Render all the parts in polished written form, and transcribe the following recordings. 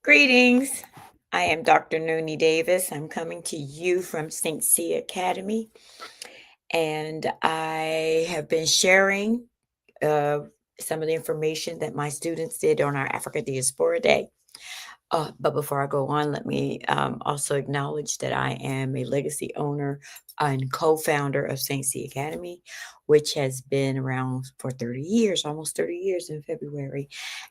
Greetings. I am Dr. Noni Davis. I'm coming to you from St. C Academy, and I have been sharing uh, some of the information that my students did on our Africa Diaspora Day. But before I go on, let me also acknowledge that I am a legacy owner and co-founder of St. C Academy, which has been around for 30 years, almost 30 years in February.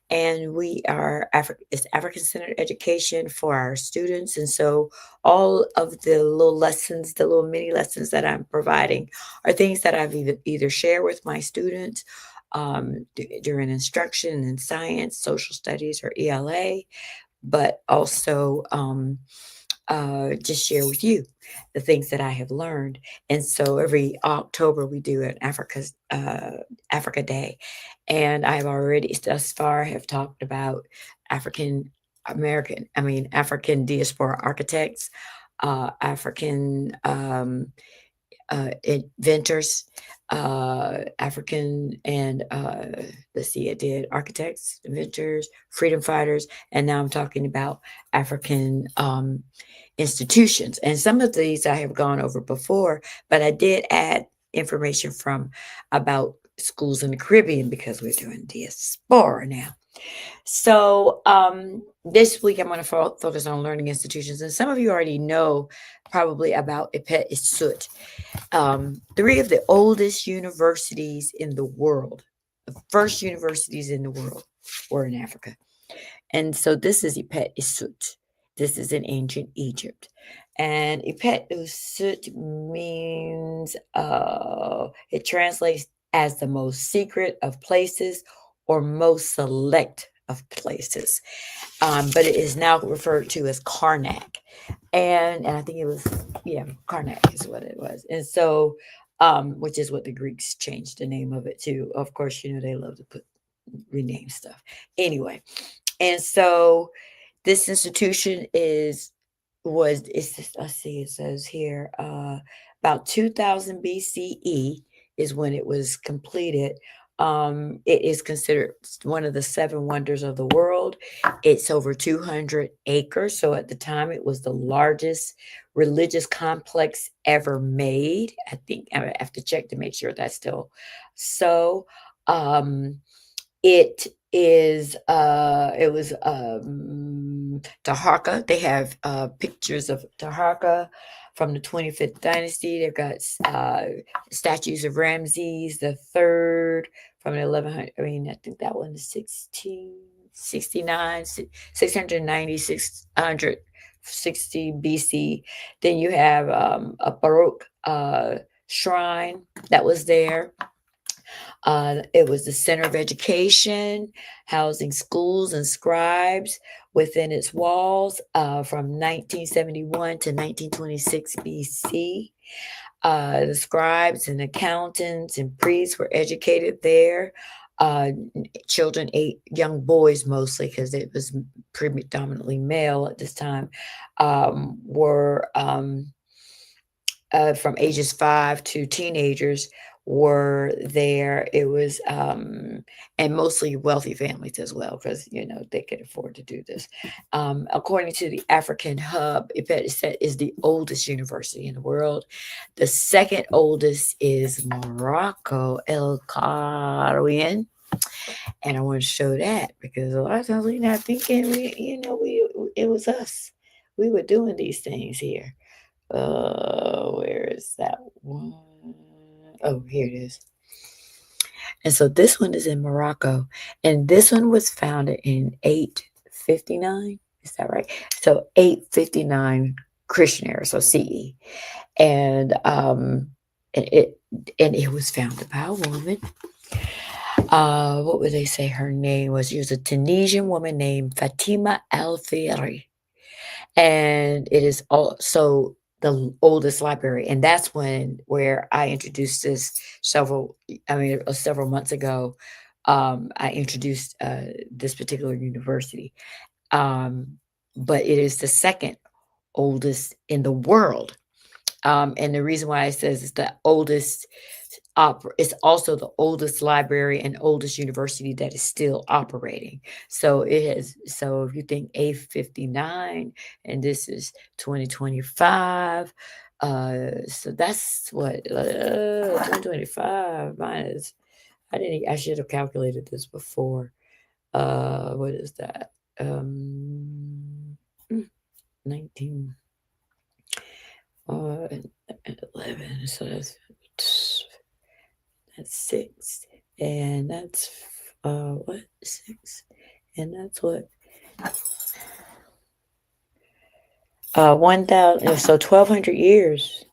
And we are it's African-centered education for our students. And so all of the little lessons, the little mini lessons that I'm providing are things that I've either shared with my students during instruction in science, social studies, or ELA, but also just share with you the things that I have learned. And so every October we do an Africa Day, and I've already thus far have talked about African African diaspora architects, African inventors, African and let's see, I did architects, inventors, freedom fighters, and now I'm talking about African institutions. And some of these I have gone over before, but I did add information from about schools in the Caribbean because we're doing diaspora now. So this week I'm going to focus on learning institutions, and some of you already know probably about Ipet Isut. Three of the oldest universities in the world, the first universities in the world, were in Africa. And so this is Ipet Isut. This is in ancient Egypt. And Ipet Isut means, it translates as the most secret of places or most select of places. But it is now referred to as Karnak. And I think it was, yeah, Karnak is what it was. And so, which is what the Greeks changed the name of it to. Of course, they love to rename stuff. Anyway, and so this institution let's see, it says here, about 2000 BCE is when it was completed. It is considered one of the seven wonders of the world. It's over 200 acres. So at the time, it was the largest religious complex ever made. I think I have to check to make sure that's still so. It is it was Taharka. They have pictures of Taharka from the 25th dynasty. They've got statues of Ramses the third from the 1100. I think that one is 1669, 690, 660 BC. Then you have a Baroque shrine that was there. It was the center of education, housing schools and scribes within its walls from 1971 to 1926 BC. The scribes and accountants and priests were educated there. Children, young boys mostly, because it was predominantly male at this time, were from ages 5 to teenagers were there. It was and mostly wealthy families as well, because they could afford to do this. According to the African Hub, Ipet is the oldest university in the world. The second oldest is Morocco, El Qarawiyyin. And I want to show that because a lot of times we're not thinking it was us. We were doing these things here. Where is that one? Oh, here it is. And so this one is in Morocco, and this one was founded in 859. Is that right? So 859 Christian era, so CE, and it was founded by a woman. What would they say her name was? She was a Tunisian woman named Fatima El Firi. And it is also the oldest library, and that's where I introduced this several months ago. I introduced this particular university, but it is the second oldest in the world. And the reason why it says it's the oldest It's also the oldest library and oldest university that is still operating. So it has. So if you think A59, and this is 2025, so that's what 2025 minus. I should have calculated this before. What is that? 19, 11. So that's 6, and that's what 6, and that's what 1,000. So 1,200 years.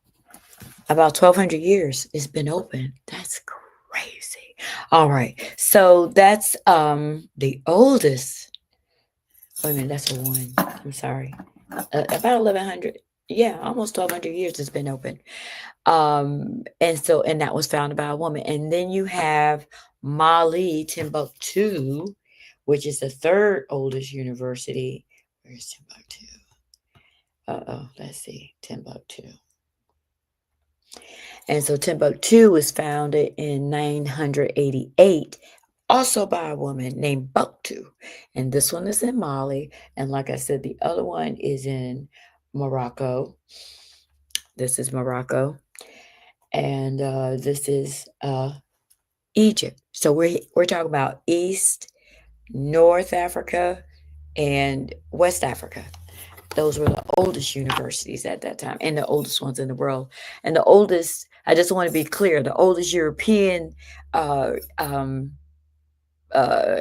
About 1,200 years it's been open. That's crazy. All right, so that's the oldest. Wait a minute, that's a 1. I'm sorry. About 1,100. Yeah, almost 1,200 years it's been open. And that was founded by a woman. And then you have Mali, Timbuktu, which is the third oldest university. Where's Timbuktu? Let's see, Timbuktu. And so Timbuktu was founded in 988, also by a woman named Buktu. And this one is in Mali. And like I said, the other one is in Morocco. This is Morocco. And this is Egypt. So we're talking about East, North Africa, and West Africa. Those were the oldest universities at that time, and the oldest ones in the world. And the oldest, I just want to be clear, the oldest European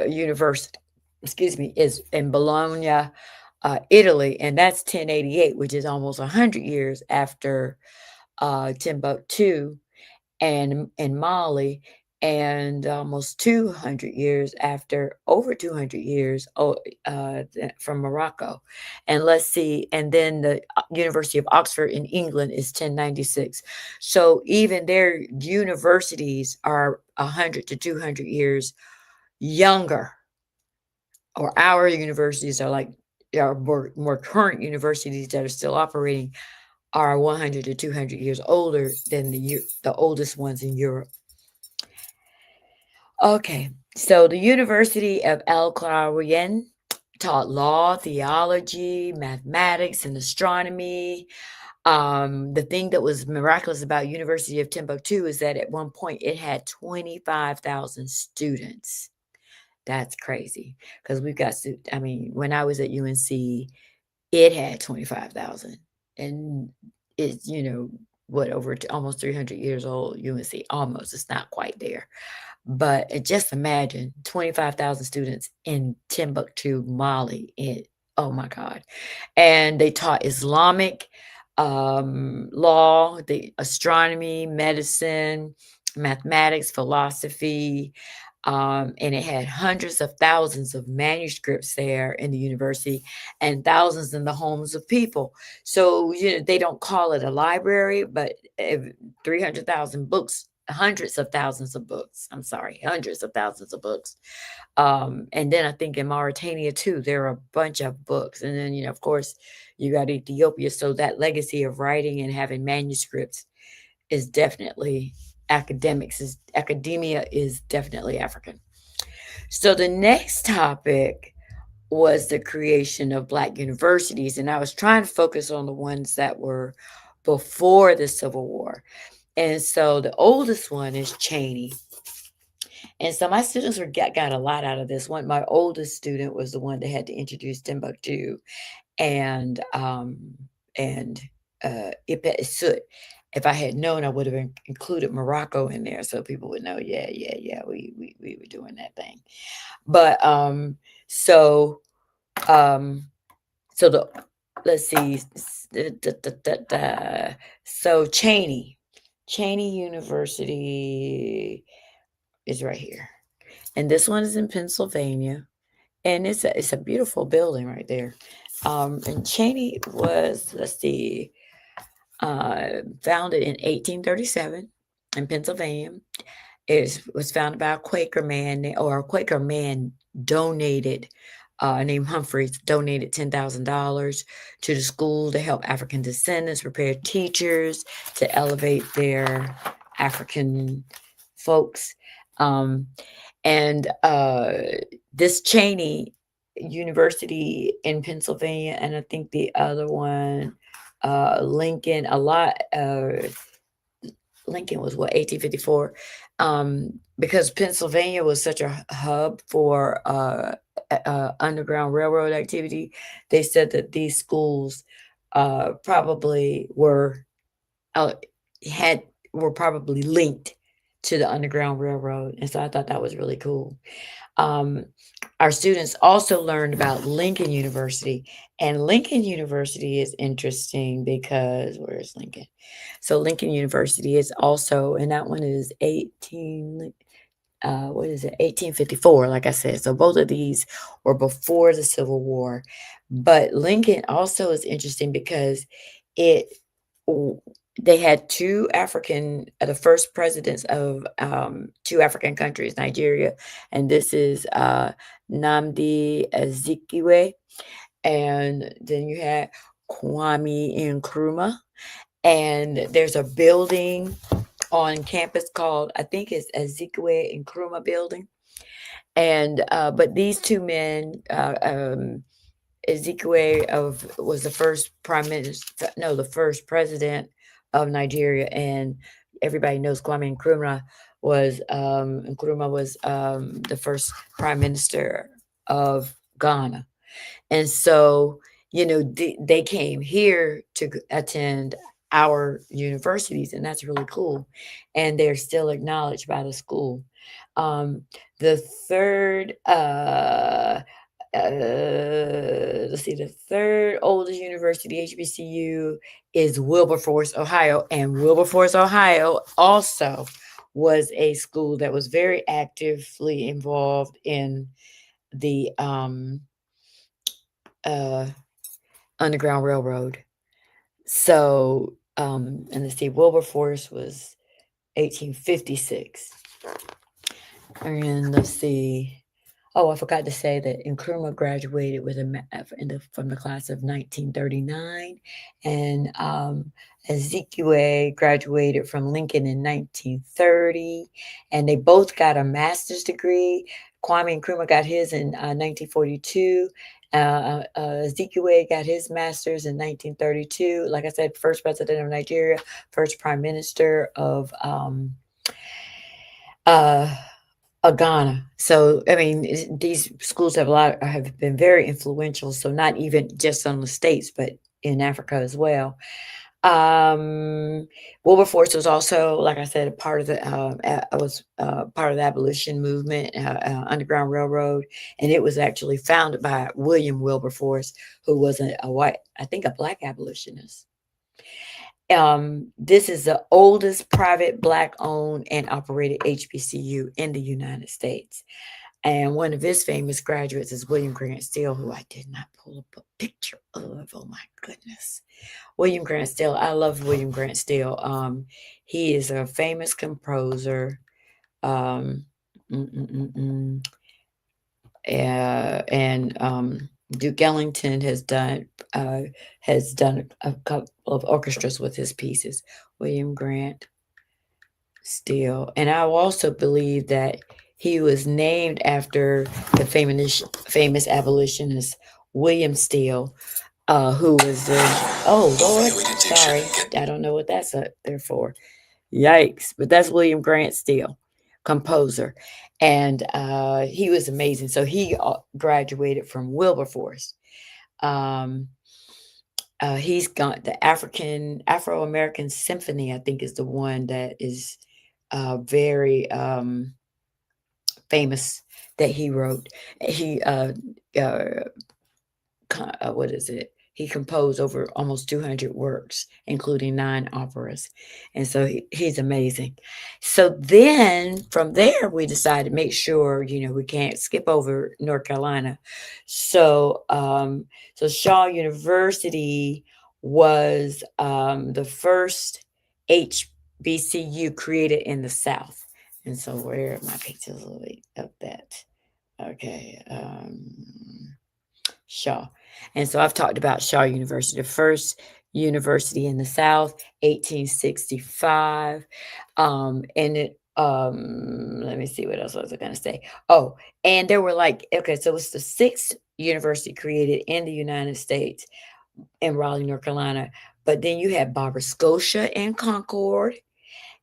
university, is in Bologna, Italy, and that's 1088, which is almost 100 years after Timbuktu and Mali, and almost 200 years after, over 200 years from Morocco. And let's see, and then the University of Oxford in England is 1096. So even their universities are 100 to 200 years younger, or our universities are like our more current universities that are still operating are 100 to 200 years older than the oldest ones in Europe. Okay, so the University of El Qarawiyyin taught law, theology, mathematics, and astronomy. The thing that was miraculous about University of Timbuktu is that at one point it had 25,000 students. That's crazy, because we've got, I mean, when I was at UNC, it had 25,000, and it's, what, over almost 300 years old. UNC, almost, it's not quite there. But just imagine 25,000 students in Timbuktu, Mali. Oh my God. And they taught Islamic law, the astronomy, medicine, mathematics, philosophy. And it had hundreds of thousands of manuscripts there in the university, and thousands in the homes of people. So, they don't call it a library, but 300,000 books, hundreds of thousands of books. I'm sorry, hundreds of thousands of books. And then I think in Mauritania too, there are a bunch of books. And then, of course, you got Ethiopia. So that legacy of writing and having manuscripts is definitely academia is definitely African. So the next topic was the creation of Black universities. And I was trying to focus on the ones that were before the Civil War. And so the oldest one is Cheney. And so my students got a lot out of this one. My oldest student was the one that had to introduce Timbuktu and Ibn Sut. If I had known, I would have included Morocco in there so people would know, yeah, we were doing that thing. But so let's see. So Cheney University is right here. And this one is in Pennsylvania. And it's a beautiful building right there. And Cheney was, let's see, founded in 1837 in Pennsylvania. It was founded by a Quaker man, or a Quaker man donated, named Humphreys, donated $10,000 to the school to help African descendants prepare teachers to elevate their African folks. Um, and this Cheney University in Pennsylvania, and I think the other one, Lincoln, a lot. Lincoln was what, 1854, because Pennsylvania was such a hub for Underground Railroad activity. They said that these schools probably uh, had were probably linked to the Underground Railroad, and so I thought that was really cool. Um, our students also learned about Lincoln University, and Lincoln University is interesting because where is Lincoln? So Lincoln University is also, and that one is 1854, like I said. So both of these were before the Civil War. But Lincoln also is interesting because it they had the first presidents of two African countries, Nigeria, and this is Nnamdi Azikiwe, and then you had Kwame Nkrumah, and there's a building on campus called, I think it's Azikiwe Nkrumah Building, and but these two men, Ezekiel was the first prime minister, no, the first president of Nigeria, and everybody knows Nkrumah was the first prime minister of Ghana, and so they came here to attend our universities, and that's really cool, and they're still acknowledged by the school. The third let's see, the third oldest university, HBCU, is Wilberforce, Ohio. And Wilberforce, Ohio also was a school that was very actively involved in the Underground Railroad. So, and let's see, Wilberforce was 1856. And let's see. Oh, I forgot to say that Nkrumah graduated from the class of 1939, and Ezekiel graduated from Lincoln in 1930, and they both got a master's degree. Kwame Nkrumah got his in 1942. Ezekiel got his master's in 1932. Like I said, first president of Nigeria, first prime minister of Ghana. So, I mean, these schools have been very influential. So, not even just on the states, but in Africa as well. Wilberforce was also, like I said, a part of part of the abolition movement, Underground Railroad, and it was actually founded by William Wilberforce, who was I think a black abolitionist. This is the oldest private Black-owned and operated HBCU in the United States. And one of his famous graduates is William Grant Still, who I did not pull up a picture of. Oh my goodness. William Grant Still. I love William Grant Still. He is a famous composer. And Duke Ellington has done a couple of orchestras with his pieces. William Grant Still, and I also believe that he was named after the famous abolitionist William Steele, who was oh Lord, sorry, I don't know what that's up there for. Yikes! But that's William Grant Still, composer, and he was amazing. So he graduated from Wilberforce. He's got the Afro-American Symphony, I think, is the one that is very famous that he wrote. He what is it? He composed over almost 200 works, including 9 operas. And so he's amazing. So then from there, we decided to make sure, we can't skip over North Carolina. So, so Shaw University was the first HBCU created in the South. And so where are my pictures of that? Okay. Shaw. And so I've talked about Shaw University, the first university in the South, 1865. And Let me see what else was I gonna say. Oh, and there were like okay, so it's the sixth university created in the United States in Raleigh, North Carolina. But then you had Barbara Scotia and Concord.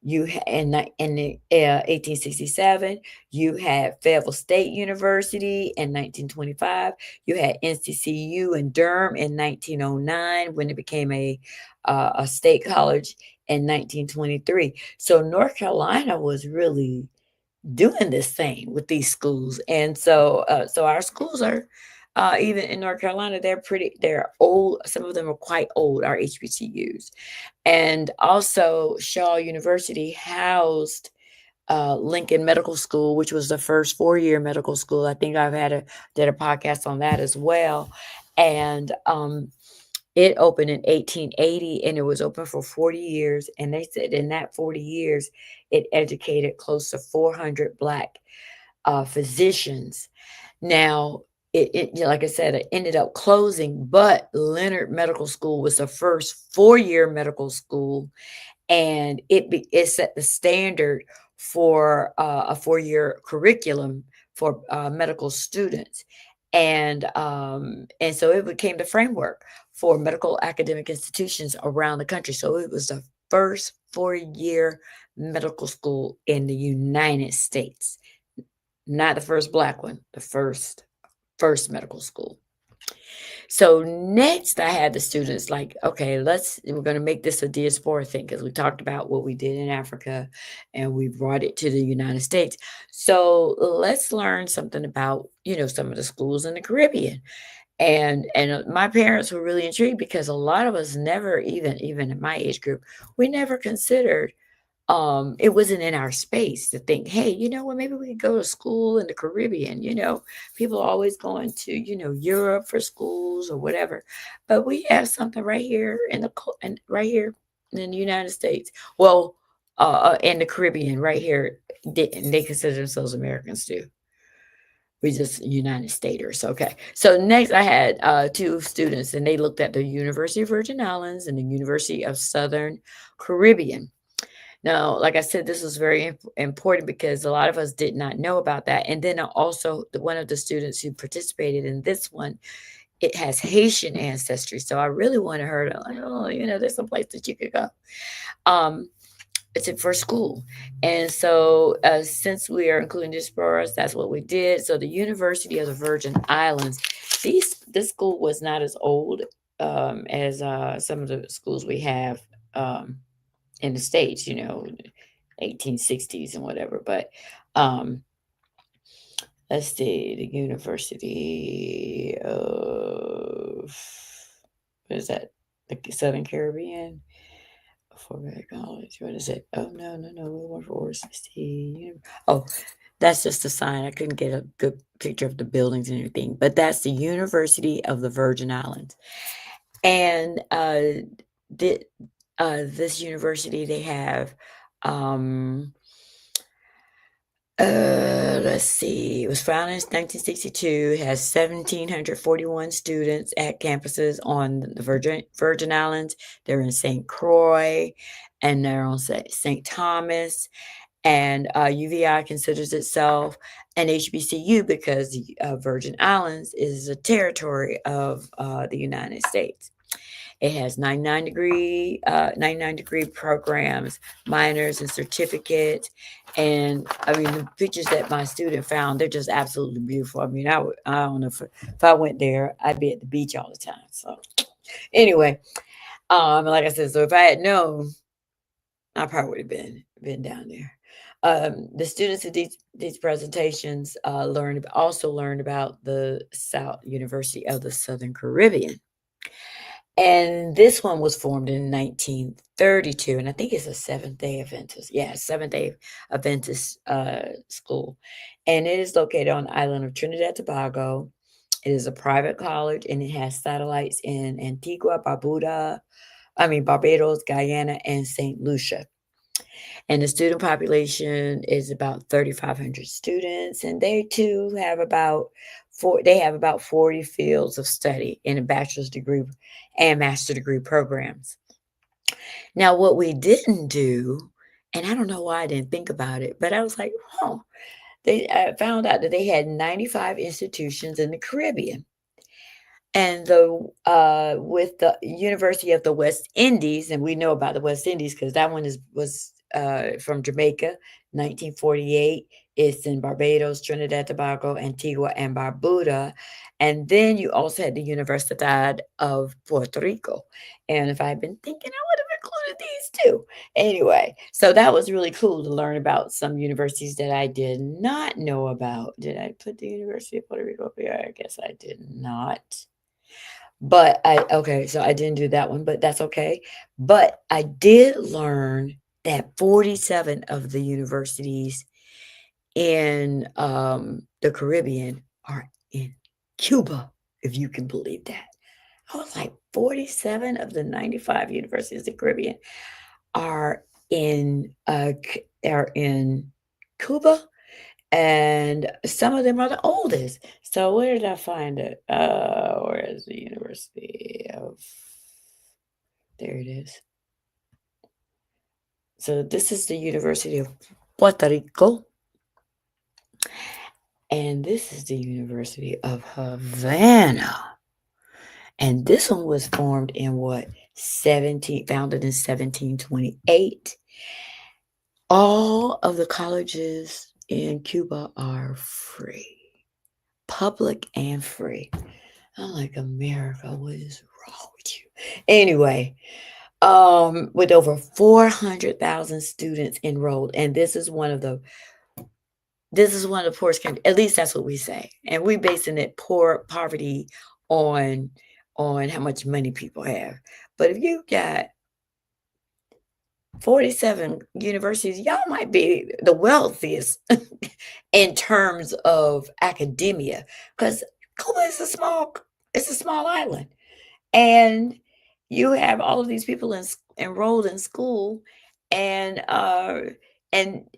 In the 1867, you had Fayetteville State University in 1925. You had NCCU in Durham in 1909 when it became a state college in 1923. So North Carolina was really doing this thing with these schools, and so our schools are even in North Carolina, they're old. Some of them are quite old. Our HBCUs, and also Shaw University housed Lincoln Medical School, which was the first 4-year medical school. I think did a podcast on that as well, and it opened in 1880, and it was open for 40 years. And they said in that 40 years, it educated close to 400 Black physicians. Now, like I said, it ended up closing, but Leonard Medical School was the first 4-year medical school, and it set the standard for a 4-year curriculum for medical students, and so it became the framework for medical academic institutions around the country. So it was the first 4-year medical school in the United States, not the first Black one, the first medical school. So next I had the students like, okay, we're going to make this a diaspora thing because we talked about what we did in Africa and we brought it to the United States. So let's learn something about, some of the schools in the Caribbean. And my parents were really intrigued because a lot of us never even in my age group, we never considered it wasn't in our space to think, hey, you know what, maybe we could go to school in the Caribbean. People are always going to, Europe for schools or whatever. But we have something right here and right here in the United States. Well, in the Caribbean, right here, they consider themselves Americans too. We just United Staters. Okay. So next I had two students and they looked at the University of Virgin Islands and the University of Southern Caribbean. Now, like I said, this was very important because a lot of us did not know about that. And then also, one of the students who participated in this one, it has Haitian ancestry. So I really wanted her to, like, oh, there's some place that you could go. It's for school. And so, since we are including diasporas, that's what we did. So the University of the Virgin Islands, this school was not as old as some of the schools we have. In the States, 1860s and whatever. But let's see, the University of, what is that? The Southern Caribbean? Fulbright College. What is it? Oh, no. We went for 60. Oh, that's just a sign. I couldn't get a good picture of the buildings and everything. But that's the University of the Virgin Islands. And this university, they have let's see, it was founded in 1962, has 1,741 students at campuses on the Virgin Islands. They're in St. Croix and they're on St. Thomas. And UVI considers itself an HBCU because the Virgin Islands is a territory of the United States. It has 99-degree programs, minors and certificates. And I mean, the pictures that my student found, they're just absolutely beautiful. I mean, I don't know if I went there, I'd be at the beach all the time. So anyway, like I said, so if I had known, I probably would have been down there. The students at these presentations also learned about the University of the Southern Caribbean. And this one was formed in 1932, and I think it's a Seventh-day Adventist. Yeah, Seventh-day Adventist school. And it is located on the island of Trinidad and Tobago. It is a private college, and it has satellites in Antigua, Barbados, Guyana, and St. Lucia. And the student population is about 3,500 students, and they too have about 40 fields of study in a bachelor's degree and master's degree programs. Now, what we didn't do And I don't know why I didn't think about it, but I was like, huh. I found out that they had 95 institutions in the Caribbean. And with the University of the West Indies, and we know about the West Indies because that one was from Jamaica, 1948. It's in Barbados, Trinidad, Tobago, Antigua, and Barbuda. And then you also had the Universidad of Puerto Rico. And if I had been thinking, I would have included these too. Anyway, so that was really cool to learn about some universities that I did not know about. Did I put the University of Puerto Rico up here? I guess I did not. But okay, so I didn't do that one, but that's okay. But I did learn that 47 of the universities in the Caribbean are in Cuba, if you can believe that. I was like, 47 of the 95 universities in the Caribbean are are in Cuba, and some of them are the oldest. So where did I find it? Where is the University of? There it is. So this is the University of Puerto Rico, and this is the University of Havana. And this one was formed in what, founded in 1728. All of the colleges in Cuba are free, public and free. I'm like, America, what is wrong with you? Anyway, with over 400,000 students enrolled, and this is one of the poorest countries. At least that's what we say, and we basing it poverty on how much money people have. But if you got 47 universities, y'all might be the wealthiest in terms of academia, because Cuba is it's a small island, and you have all of these people enrolled in school, and and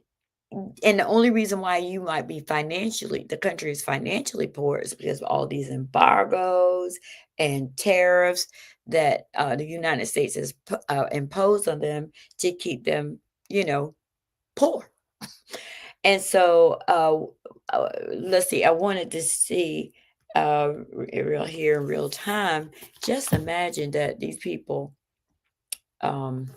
and the only reason why you might be the country is financially poor is because of all these embargoes and tariffs that the United States has imposed on them to keep them, you know, poor. And so, let's see, I wanted to see here in real time. Just imagine that these people, um,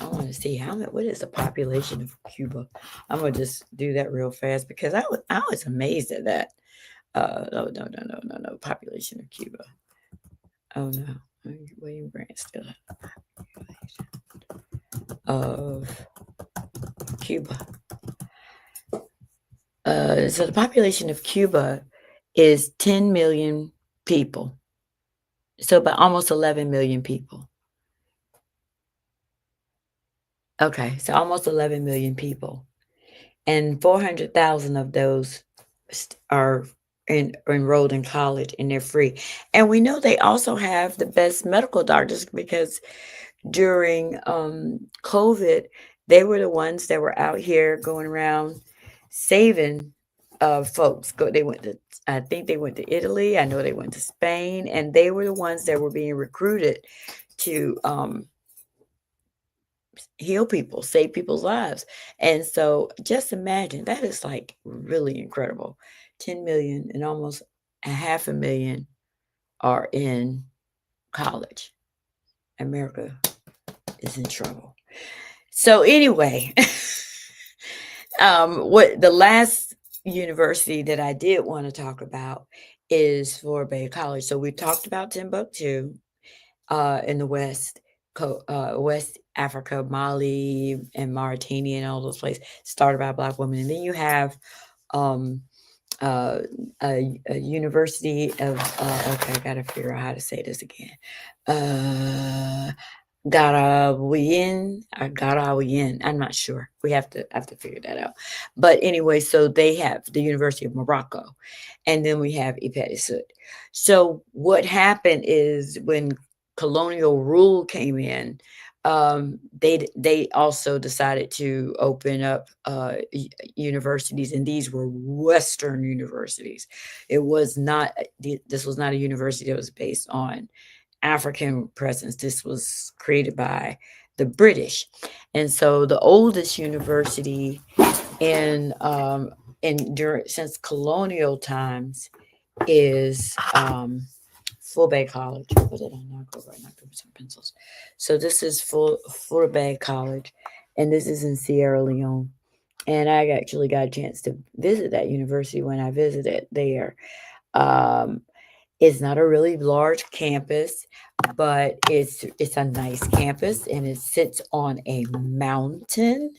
I want to see what is the population of Cuba. I'm gonna just do that real fast because I was amazed at that. No, population of Cuba. Oh no, William Grant still of Cuba. So the population of Cuba is 10 million people. So about almost 11 million people. Okay, so almost 11 million people. And 400,000 of those are enrolled in college and they're free. And we know they also have the best medical doctors because during COVID, they were the ones that were out here going around saving folks. I think they went to Italy. I know they went to Spain, and they were the ones that were being recruited to heal people, save people's lives. And so just imagine that is like really incredible. 10 million and almost a half a million are in college. America is in trouble. So anyway, what the last university that I did want to talk about is Florida Bay College. So we talked about Timbuktu in the West Africa, Mali and Mauritania and all those places, started by a Black woman. And then you have um, a university of, okay, I got to figure out how to say this again. Garawian. I'm not sure. We have to figure that out. But anyway, so they have the University of Morocco, and then we have Ipetisud. So what happened is when colonial rule came in, they also decided to open up universities, and these were Western universities. This was not a university that was based on African presence. This was created by the British. And so the oldest university in during since colonial times is Full College. What did I knock over? I knocked over some pencils. So this is Full College, and this is in Sierra Leone. And I actually got a chance to visit that university when I visited there. Um, it's not a really large campus, but it's a nice campus, and it sits on a mountain,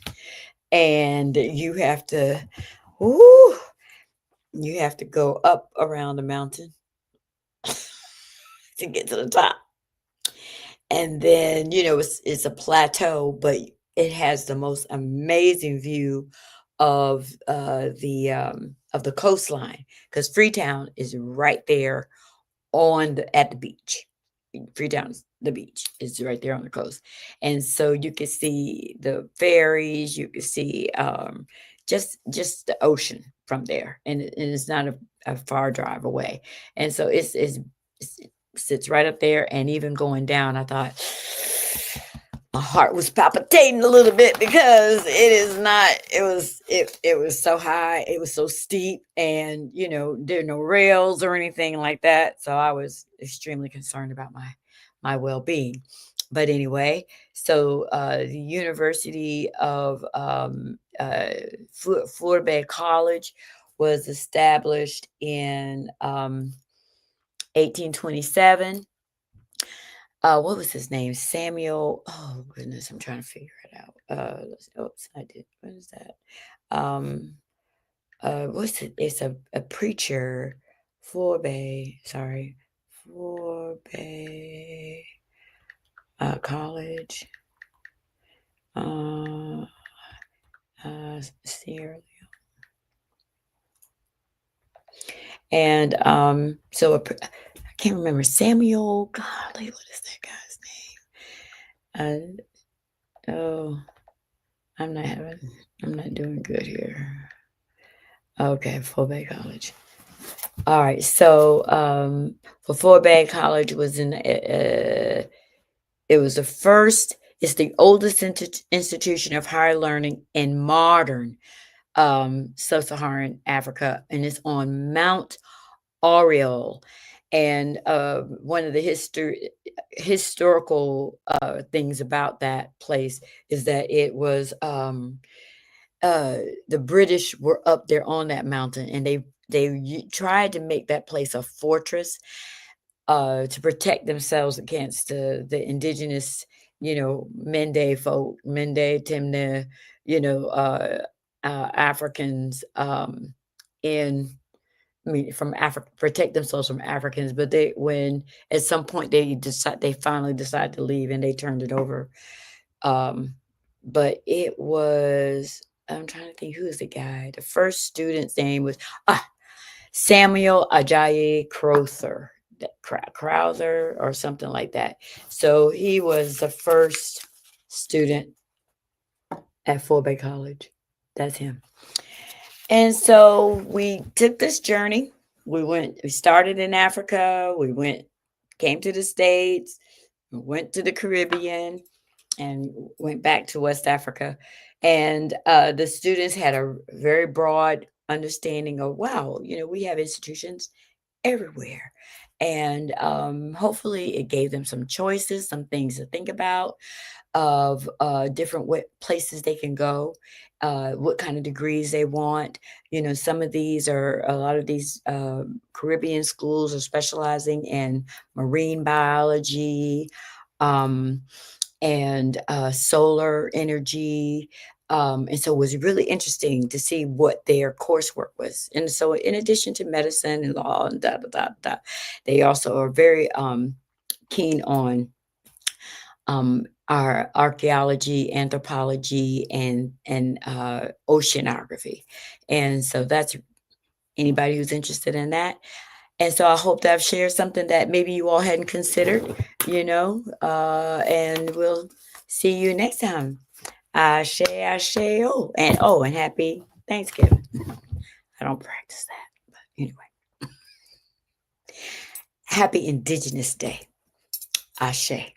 and whoo, you have to go up around the mountain to get to the top. And then, it's a plateau, but it has the most amazing view of the coastline, because Freetown is right there at the beach. Freetown's the beach is right there on the coast, and so you can see the ferries. You can see just the ocean from there, and it's not a far drive away. And so it sits right up there, and even going down, I thought my heart was palpitating a little bit, because it was so high, it was so steep, and there are no rails or anything like that, so I was extremely concerned about my well-being. But anyway, so the University of Florida College was established in 1827. What was his name? Samuel. Oh goodness, I'm trying to figure it out. Oops, I did. What is that? Um, what's it? It's a preacher. Forbay. Sorry, Forbay College. Sierra Leone. And so I can't remember Samuel. Golly, what is that guy's name? Oh, I'm not doing good here. Okay, Full College. All right, so for Full College was it was the first. It's the oldest institution of higher learning in modern sub-Saharan Africa, and it's on Mount Oriole. And one of the historical things about that place is that it was the British were up there on that mountain, and they tried to make that place a fortress to protect themselves against the indigenous, Mende folk, Mende, Timne, Africans in I mean, from Africa, protect themselves from Africans. But when at some point they finally decided to leave, and they turned it over. Um, but it was, I'm trying to think, who is the guy? The first student's name was Samuel Ajayi Crowther or something like that. So he was the first student at Full College. That's him. And so we took this journey. We started in Africa. Came to the States, went to the Caribbean, and went back to West Africa. And the students had a very broad understanding of, wow, we have institutions everywhere. And hopefully it gave them some choices, some things to think about, of different places they can go, what kind of degrees they want. A lot of these Caribbean schools are specializing in marine biology, um, and solar energy. And so it was really interesting to see what their coursework was. And so, in addition to medicine and law and they also are very keen on our archaeology, anthropology, and oceanography. And so that's anybody who's interested in that. And so I hope that I've shared something that maybe you all hadn't considered, and we'll see you next time. Ashe, ashe, and happy Thanksgiving. I don't practice that, but anyway. Happy Indigenous Day. Ashe.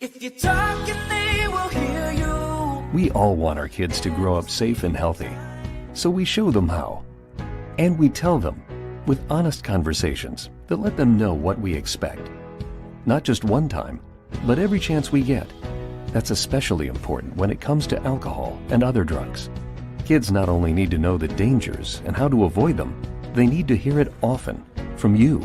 If you're talking, they will hear you. We all want our kids to grow up safe and healthy, so we show them how. And we tell them with honest conversations that let them know what we expect. Not just one time, but every chance we get. That's especially important when it comes to alcohol and other drugs. Kids not only need to know the dangers and how to avoid them, they need to hear it often from you.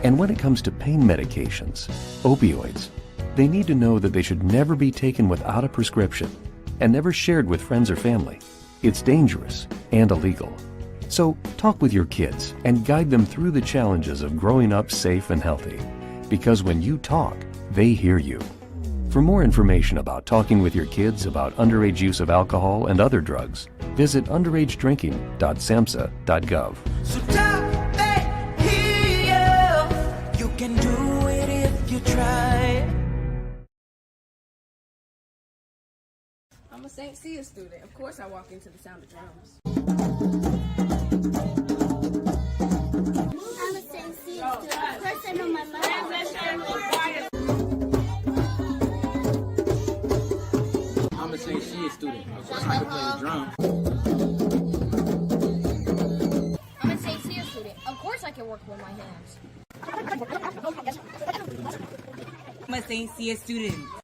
And when it comes to pain medications, opioids, they need to know that they should never be taken without a prescription and never shared with friends or family. It's dangerous and illegal. So talk with your kids and guide them through the challenges of growing up safe and healthy. Because when you talk, they hear you. For more information about talking with your kids about underage use of alcohol and other drugs, visit underagedrinking.samhsa.gov. So talk, they hear you. You can do it if you try. I'm a St. Cia student. Of course I walk into the sound of drums. I'm a St. Cia student. Of course I know my mom. I'm a St. Cia student. Of course I can play the drums. I'm a St. Cia student. Of course I can work with my hands. I'm a St. Cia student.